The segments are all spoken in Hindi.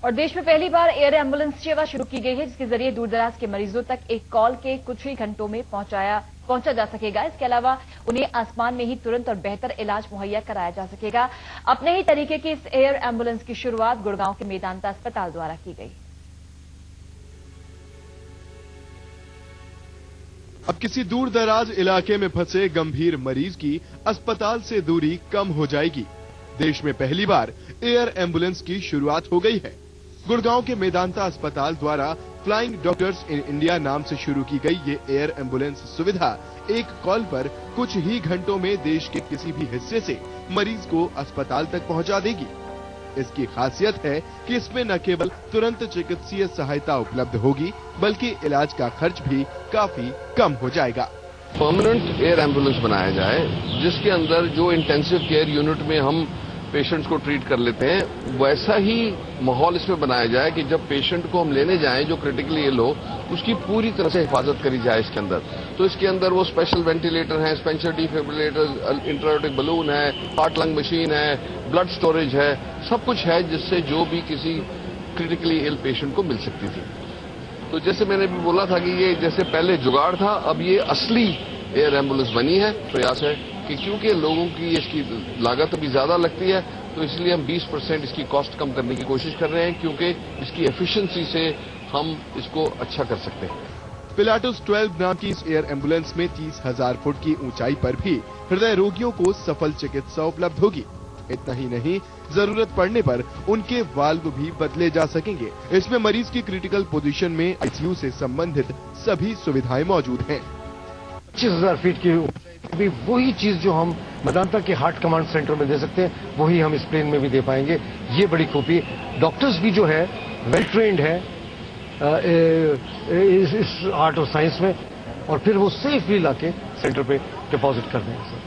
और देश में पहली बार एयर एम्बुलेंस सेवा शुरू की गई है, जिसके जरिए दूरदराज के मरीजों तक एक कॉल के कुछ ही घंटों में पहुंचा जा सकेगा। इसके अलावा उन्हें आसमान में ही तुरंत और बेहतर इलाज मुहैया कराया जा सकेगा। अपने ही तरीके की इस एयर एम्बुलेंस की शुरुआत गुड़गांव के मेदांता अस्पताल द्वारा की गई। अब किसी दूर दराज इलाके में फंसे गंभीर मरीज की अस्पताल से दूरी कम हो जाएगी। देश में पहली बार एयर एम्बुलेंस की शुरुआत हो गई है। गुड़गांव के मेदांता अस्पताल द्वारा फ्लाइंग डॉक्टर्स इन इंडिया नाम से शुरू की गई ये एयर एम्बुलेंस सुविधा एक कॉल पर कुछ ही घंटों में देश के किसी भी हिस्से से मरीज को अस्पताल तक पहुंचा देगी। इसकी खासियत है कि इसमें न केवल तुरंत चिकित्सीय सहायता उपलब्ध होगी, बल्कि इलाज का खर्च भी काफी कम हो जाएगा। परमानेंट एयर एम्बुलेंस बनाया जाए, जिसके अंदर जो इंटेंसिव केयर यूनिट में हम पेशेंट्स को ट्रीट कर लेते हैं, वैसा ही माहौल इसमें बनाया जाए कि जब पेशेंट को हम लेने जाएं जो क्रिटिकली इल हो, उसकी पूरी तरह से हिफाजत करी जाए इसके अंदर। तो इसके अंदर वो स्पेशल वेंटिलेटर है, स्पेशल डिफिब्रिलेटर, इंट्राऑटिक बलून है, हार्ट लंग मशीन है, ब्लड स्टोरेज है, सब कुछ है जिससे जो भी किसी क्रिटिकली इल पेशेंट को मिल सकती थी। तो जैसे मैंने भी बोला था कि ये जैसे पहले जुगाड़ था, अब ये असली एयर एम्बुलेंस बनी है। प्रयास है कि क्योंकि लोगों की इसकी लागत अभी ज्यादा लगती है, तो इसलिए हम 20% इसकी कॉस्ट कम करने की कोशिश कर रहे हैं, क्योंकि इसकी एफिशिएंसी से हम इसको अच्छा कर सकते हैं। पिलाटस 12 नाम की इस एयर एम्बुलेंस में 30,000 फुट की ऊंचाई पर भी हृदय रोगियों को सफल चिकित्सा उपलब्ध होगी। इतना ही नहीं, जरूरत पड़ने पर उनके वाल्व भी बदले जा सकेंगे। इसमें मरीज की क्रिटिकल पोजीशन में आईसीयू से संबंधित सभी सुविधाएं मौजूद हैं। 25,000 फीट की भी वही चीज जो हम मेदांता के हार्ट कमांड सेंटर में दे सकते हैं, वही हम इस प्लेन में भी दे पाएंगे। ये बड़ी खूबी। डॉक्टर्स भी जो है वेल ट्रेंड है इस आर्ट और साइंस में, और फिर वो सेफली लाके सेंटर पे डिपॉजिट कर देंगे। सर,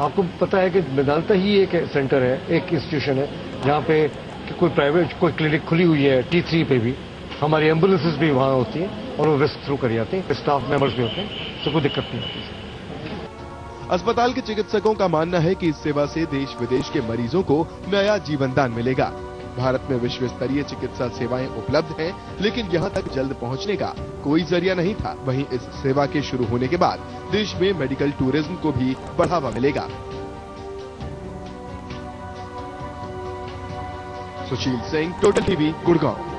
आपको पता है कि मेदांता ही एक सेंटर है, एक इंस्टीट्यूशन है जहाँ पे कोई प्राइवेट कोई क्लिनिक खुली हुई है T3 पे भी। हमारी एम्बुलेंसेज भी वहाँ होती हैं और वो रिस्क थ्रू कर जाते हैं, स्टाफ मेंबर्स भी होते हैं, तो कोई दिक्कत नहीं होती। अस्पताल के चिकित्सकों का मानना है कि इस सेवा से देश विदेश के मरीजों को नया जीवनदान मिलेगा। भारत में विश्व स्तरीय चिकित्सा सेवाएं उपलब्ध हैं, लेकिन यहां तक जल्द पहुंचने का कोई जरिया नहीं था। वहीं इस सेवा के शुरू होने के बाद देश में मेडिकल टूरिज्म को भी बढ़ावा मिलेगा। Sushil Singh, total TV, Gurgaon.